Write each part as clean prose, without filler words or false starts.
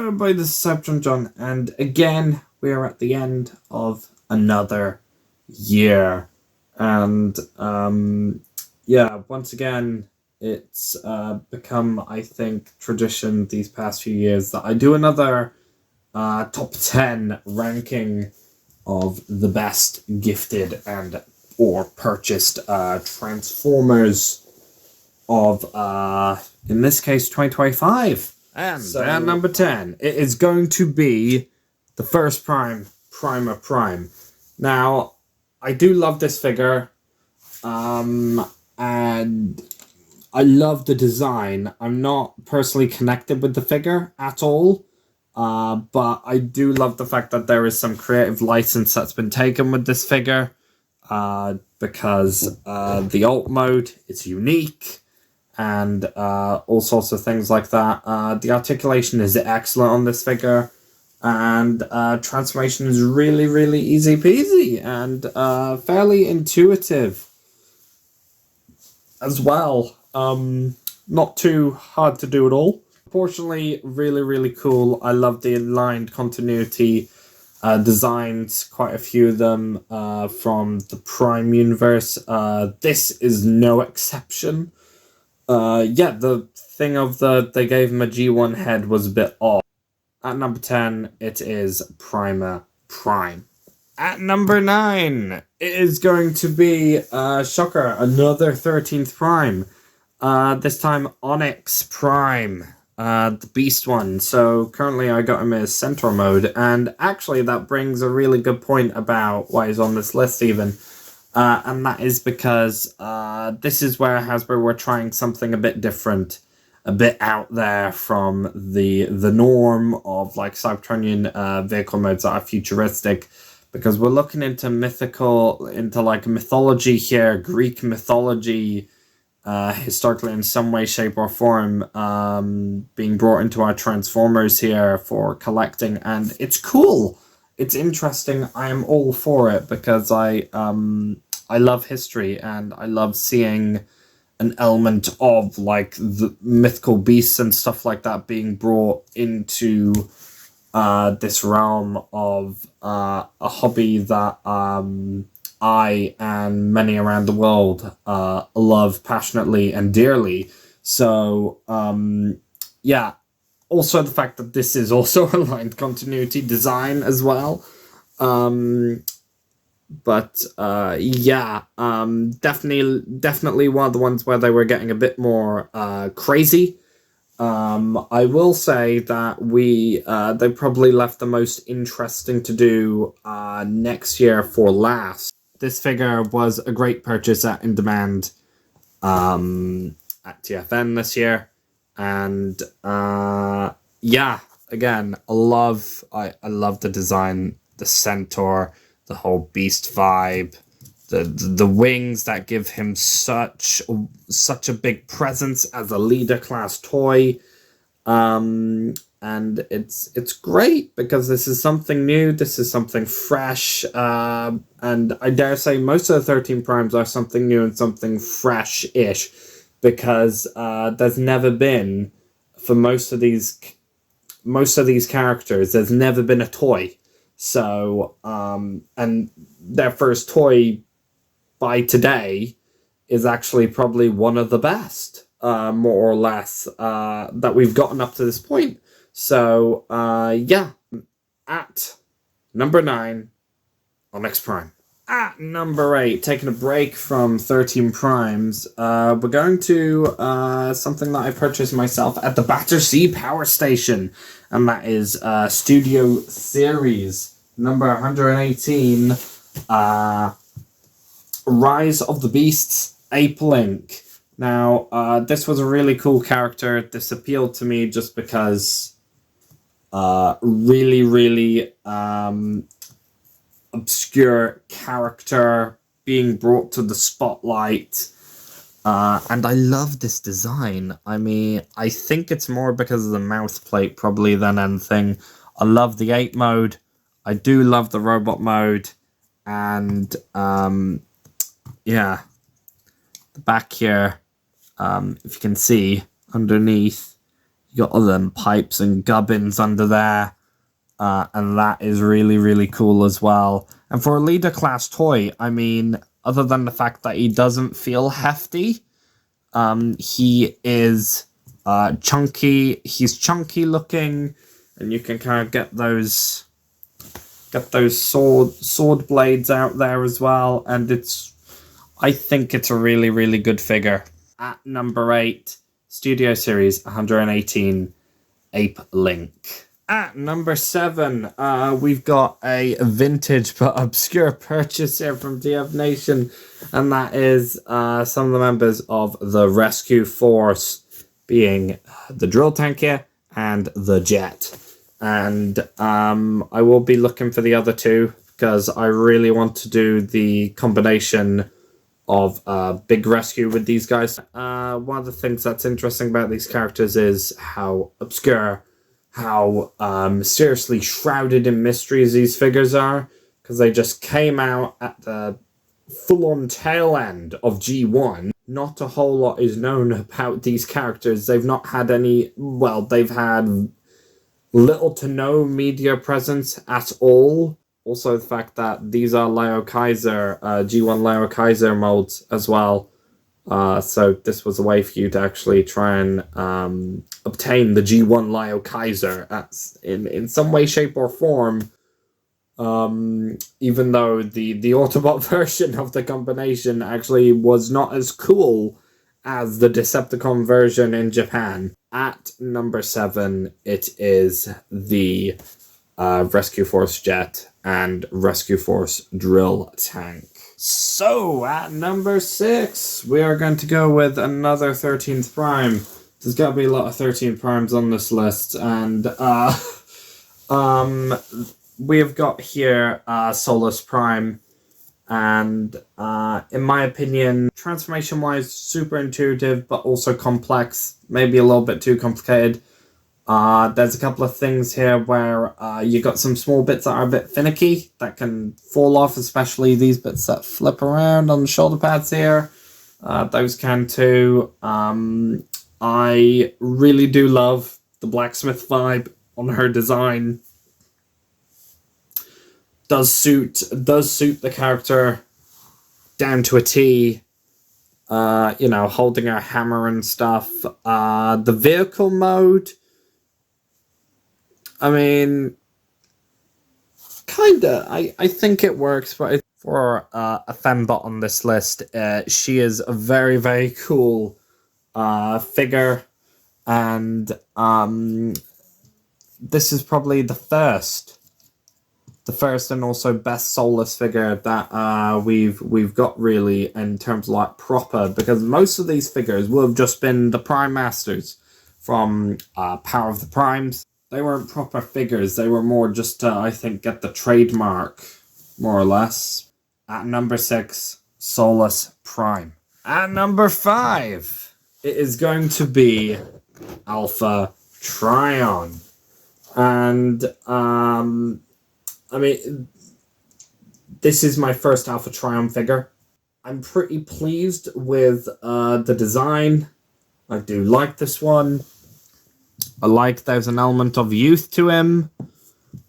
everybody, this is Cybertron John, and again, we are at the end of another year. And, yeah, once again, it's become, I think, tradition these past few years that I do another top 10 ranking of the best gifted and or purchased Transformers of, in this case, 2025. And so, at number 10, it is going to be the first Primer Prime. Now, I do love this figure, and I love the design. I'm not personally connected with the figure at all, but I do love the fact that there is some creative license that's been taken with this figure, because the alt mode is unique, and all sorts of things like that. The articulation is excellent on this figure, and transformation is really, really easy peasy and fairly intuitive as well. Not too hard to do at all. Fortunately, really, really cool. I love the aligned continuity designs, quite a few of them from the Prime universe. This is no exception. Yeah, the thing of they gave him a G1 head was a bit off. At number 10, it is Primer Prime. At number 9, it is going to be, shocker, another 13th Prime. This time Onyx Prime, the Beast one. So currently I got him in Centaur mode, and actually that brings a really good point about why he's on this list even. And that is because this is where Hasbro were trying something a bit different, a bit out there from the norm of like Cybertronian vehicle modes that are futuristic, because we're looking into mythology here, Greek mythology, historically in some way, shape, or form, being brought into our Transformers here for collecting, and it's cool. It's interesting. I am all for it because I love history, and I love seeing an element of like the mythical beasts and stuff like that being brought into this realm of a hobby that I and many around the world love passionately and dearly. So yeah. Also, the fact that this is also aligned continuity design as well. But yeah, definitely one of the ones where they were getting a bit more crazy. I will say that they probably left the most interesting to do next year for last. This figure was a great purchase at In Demand at TFN this year. And yeah, again, I love the design, the Centaur, the whole beast vibe, the wings that give him such a big presence as a leader class toy. And it's great because this is something new, this is something fresh, and I dare say most of the 13 primes are something new and something fresh-ish. Because there's never been, for most of these characters, there's never been a toy. So, and their first toy by today is actually probably one of the best, more or less, that we've gotten up to this point. So, yeah, at number 9, Onyx Prime. At number 8, taking a break from 13 Primes, we're going to something that I purchased myself at the Battersea Power Station, and that is Studio Series number 118, Rise of the Beasts, Ape Link. Now, this was a really cool character. This appealed to me just because really, really obscure character being brought to the spotlight, and I love this design. I mean, I think it's more because of the mouth plate probably than anything. I love the ape mode, I do love the robot mode, and yeah, the back here, if you can see underneath, You got all them pipes and gubbins under there. And that is really, really cool as well. And for a leader class toy, I mean, other than the fact that he doesn't feel hefty, he is chunky. He's chunky looking, and you can kind of get those sword blades out there as well. And I think it's a really, really good figure. At number 8, Studio Series 118, Ape Link. At number 7, we've got a vintage but obscure purchase here from DF Nation, and that is some of the members of the Rescue Force, being the Drill Tank here and the Jet. And I will be looking for the other two, because I really want to do the combination of big rescue with these guys. One of the things that's interesting about these characters is how obscure, how mysteriously shrouded in mysteries these figures are, because they just came out at the full-on tail end of G1. Not a whole lot is known about these characters. They've not had any, well, they've had little to no media presence at all. Also, the fact that these are Leo Kaiser, G1 Leo Kaiser molds as well. So this was a way for you to actually try and obtain the G1 Leo Kaiser in some way, shape, or form. Even though the Autobot version of the combination actually was not as cool as the Decepticon version in Japan. At number 7, it is the Rescue Force Jet and Rescue Force Drill Tank. So, at number 6, we are going to go with another 13th Prime. There's got to be a lot of 13th Primes on this list, and we have got here Solus Prime, and in my opinion, transformation-wise, super intuitive, but also complex, maybe a little bit too complicated. There's a couple of things here where you got some small bits that are a bit finicky that can fall off, especially these bits that flip around on the shoulder pads here. Those can too. I really do love the blacksmith vibe on her design. Does suit the character down to a T. You know, holding her hammer and stuff. The vehicle mode, I mean, kinda. I think it works, but for a fembot on this list, she is a very, very cool figure, and this is probably the first and also best Solus figure that we've got really in terms of like proper, because most of these figures will have just been the Prime Masters from Power of the Primes. They weren't proper figures, they were more just to, I think, get the trademark, more or less. At number 6, Solus Prime. At number 5, it is going to be Alpha Trion. And, I mean, this is my first Alpha Trion figure. I'm pretty pleased with the design. I do like this one. I like there's an element of youth to him.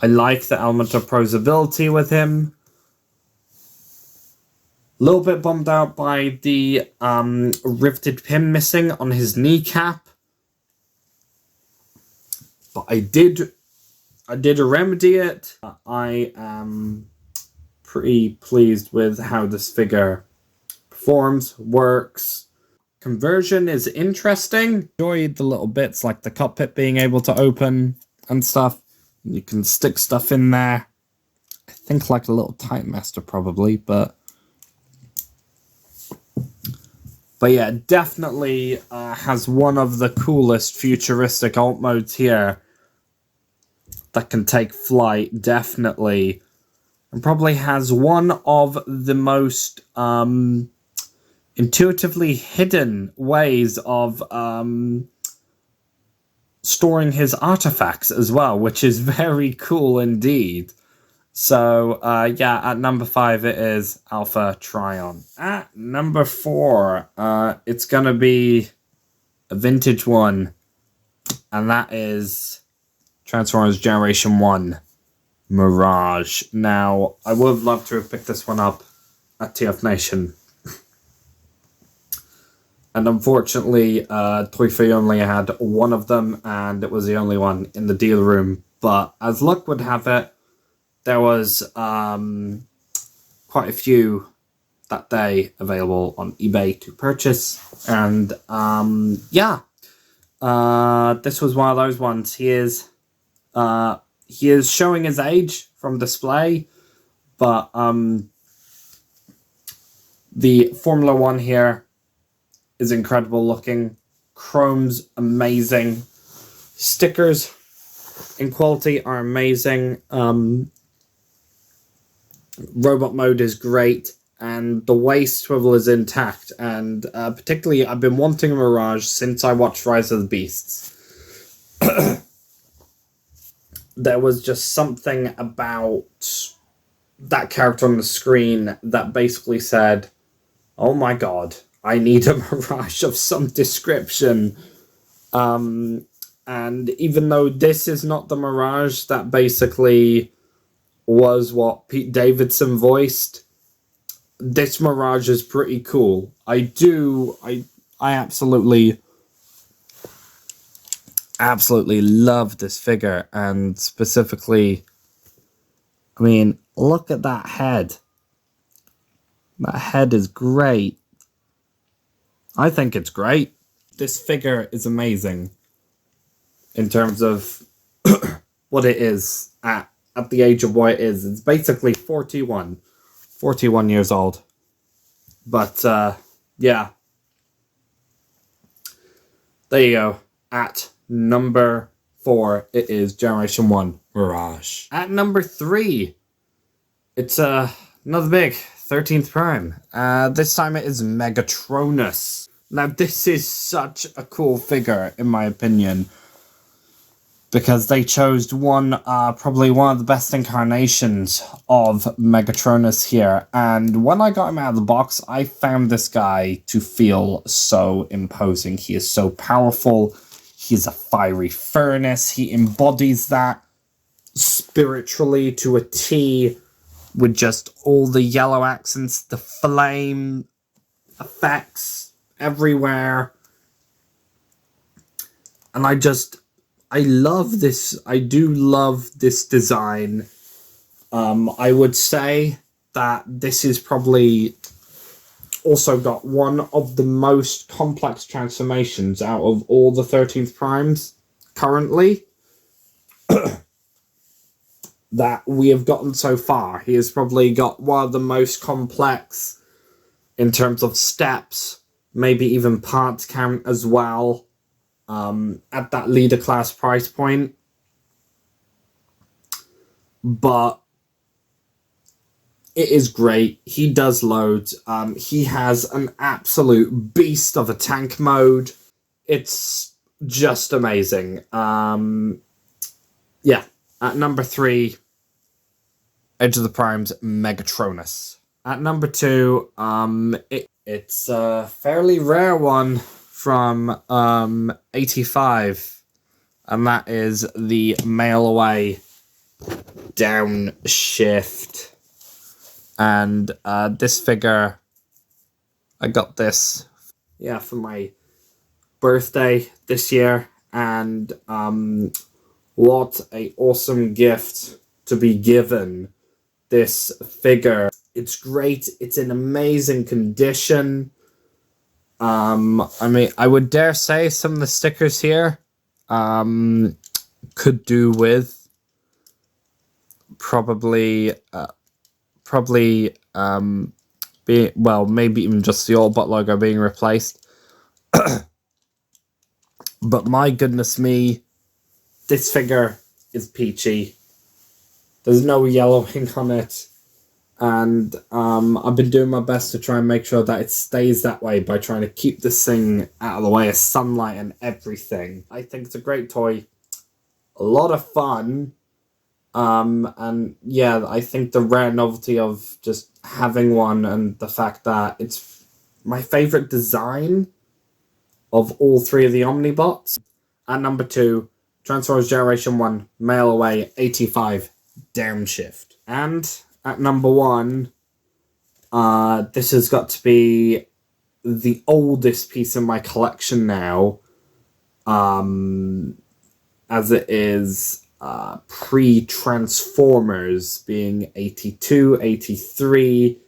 I like the element of posability with him. A little bit bummed out by the riveted pin missing on his kneecap. But I did remedy it. I am pretty pleased with how this figure performs, works. Conversion is interesting. Enjoyed the little bits like the cockpit being able to open and stuff. You can stick stuff in there. I think like a little Titan Master probably, but yeah, definitely has one of the coolest futuristic alt modes here that can take flight, definitely. And probably has one of the most intuitively hidden ways of storing his artifacts as well, which is very cool indeed. So, yeah, at number 5 it is Alpha Trion. At number 4, it's gonna be a vintage one. and that is Transformers Generation 1 Mirage. Now, I would love to have picked this one up at TF Nation. And unfortunately, Toy Fair only had one of them, and it was the only one in the deal room. But as luck would have it, there was quite a few that day available on eBay to purchase. And yeah, this was one of those ones. He is showing his age from display, but the Formula One here is incredible looking. Chrome's amazing. Stickers in quality are amazing. Robot mode is great, and the waist swivel is intact. And particularly, I've been wanting a Mirage since I watched Rise of the Beasts. There was just something about that character on the screen that basically said, oh my god, I need a Mirage of some description. And even though this is not the Mirage that basically was what Pete Davidson voiced, this Mirage is pretty cool. I absolutely love this figure, and specifically, I mean, look at that head. That head is great. I think it's great. This figure is amazing in terms of what it is at the age of what it is. It's basically 41 years old. But yeah, there you go. At number 4, it is Generation 1 Mirage. At number 3, it's another big 13th Prime. This time it is Megatronus. Now this is such a cool figure in my opinion, because they chose probably one of the best incarnations of Megatronus here. And when I got him out of the box, I found this guy to feel so imposing. He is so powerful. He's a fiery furnace. He embodies that spiritually to a T, with just all the yellow accents, the flame effects everywhere. And I love this. I do love this design. I would say that this is probably also got one of the most complex transformations out of all the 13th Primes currently that we have gotten so far. He has probably got one of the most complex in terms of steps, maybe even parts count as well. At that leader class price point. But it is great. He does loads. He has an absolute beast of a tank mode. It's just amazing. Yeah. At number 3, Edge of the Primes, Megatronus. At number 2, it's a fairly rare one from 85, and that is the Mail Away Downshift. And this figure, I got this for my birthday this year, and what a awesome gift to be given this figure. It's great. It's in amazing condition. I mean, I would dare say some of the stickers here could do with probably maybe even just the Autobot logo being replaced. But my goodness me, this figure is peachy. There's no yellowing on it. And I've been doing my best to try and make sure that it stays that way by trying to keep this thing out of the way of sunlight and everything. I think it's a great toy. A lot of fun. And yeah, I think the rare novelty of just having one, and the fact that it's my favorite design of all 3 of the Omnibots. At number 2, Transformers Generation 1, Mail Away 85, Downshift. And at number 1, this has got to be the oldest piece in my collection now, as it is pre-Transformers, being 82, 83,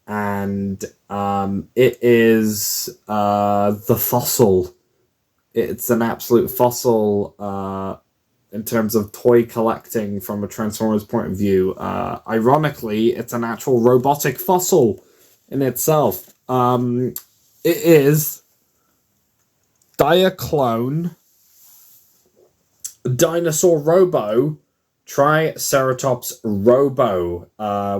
and it is the Fossil. It's an absolute fossil in terms of toy collecting from a Transformers point of view. Ironically, it's an actual robotic fossil in itself. It is Diaclone Dinosaur Robo Triceratops Robo,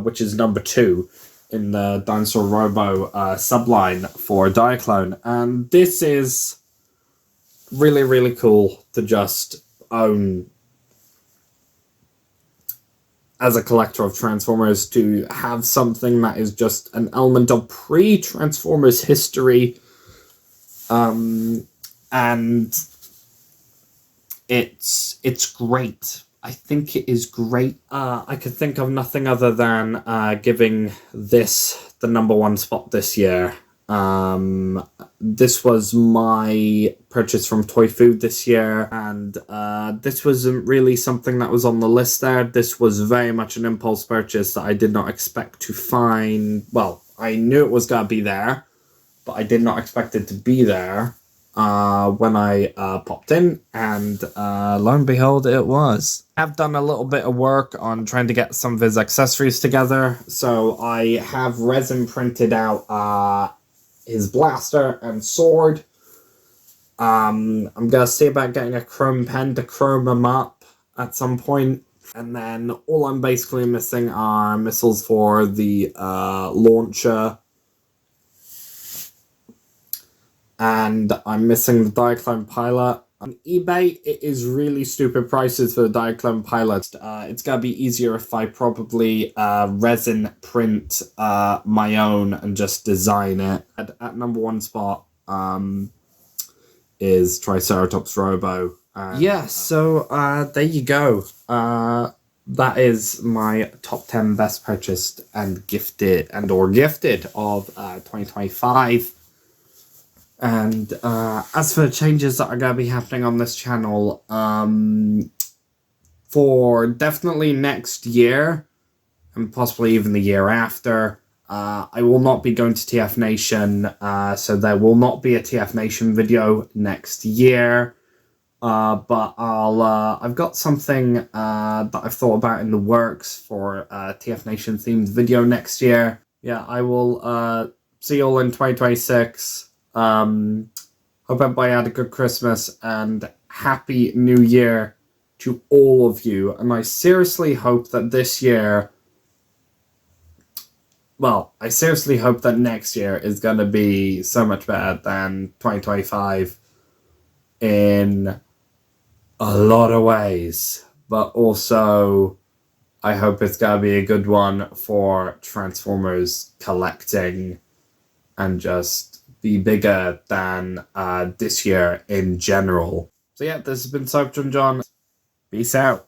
which is number 2 in the Dinosaur Robo subline for Diaclone. And this is really, really cool to just own as a collector of Transformers, to have something that is just an element of pre-Transformers history. And it's great. I think it is great. I could think of nothing other than giving this the number 1 spot this year. This was my purchase from Toy Food this year, and this wasn't really something that was on the list there. This was very much an impulse purchase that I did not expect to find. Well, I knew it was going to be there, but I did not expect it to be there when I popped in, and lo and behold, it was. I've done a little bit of work on trying to get some of his accessories together, so I have resin printed out his blaster and sword. I'm gonna see about getting a chrome pen to chrome him up at some point, and then all I'm basically missing are missiles for the launcher, and I'm missing the Diaclone pilot. On eBay, it is really stupid prices for the Diaclone pilot. It's gonna be easier if I probably resin print my own and just design it. At number 1 spot is Triceratops Robo. Yeah, so there you go. That is my top 10 best purchased and gifted of 2025. And as for the changes that are going to be happening on this channel, for definitely next year, and possibly even the year after, I will not be going to TF Nation, so there will not be a TF Nation video next year. But I've got something that I've thought about in the works for a TF Nation themed video next year. Yeah, I will see you all in 2026. Hope everybody had a good Christmas and Happy New Year to all of you. And I seriously hope that this year, well, I seriously hope that next year is going to be so much better than 2025 in a lot of ways. But also, I hope it's going to be a good one for Transformers collecting and just be bigger than this year in general. So yeah, this has been Cybertron John. Peace out.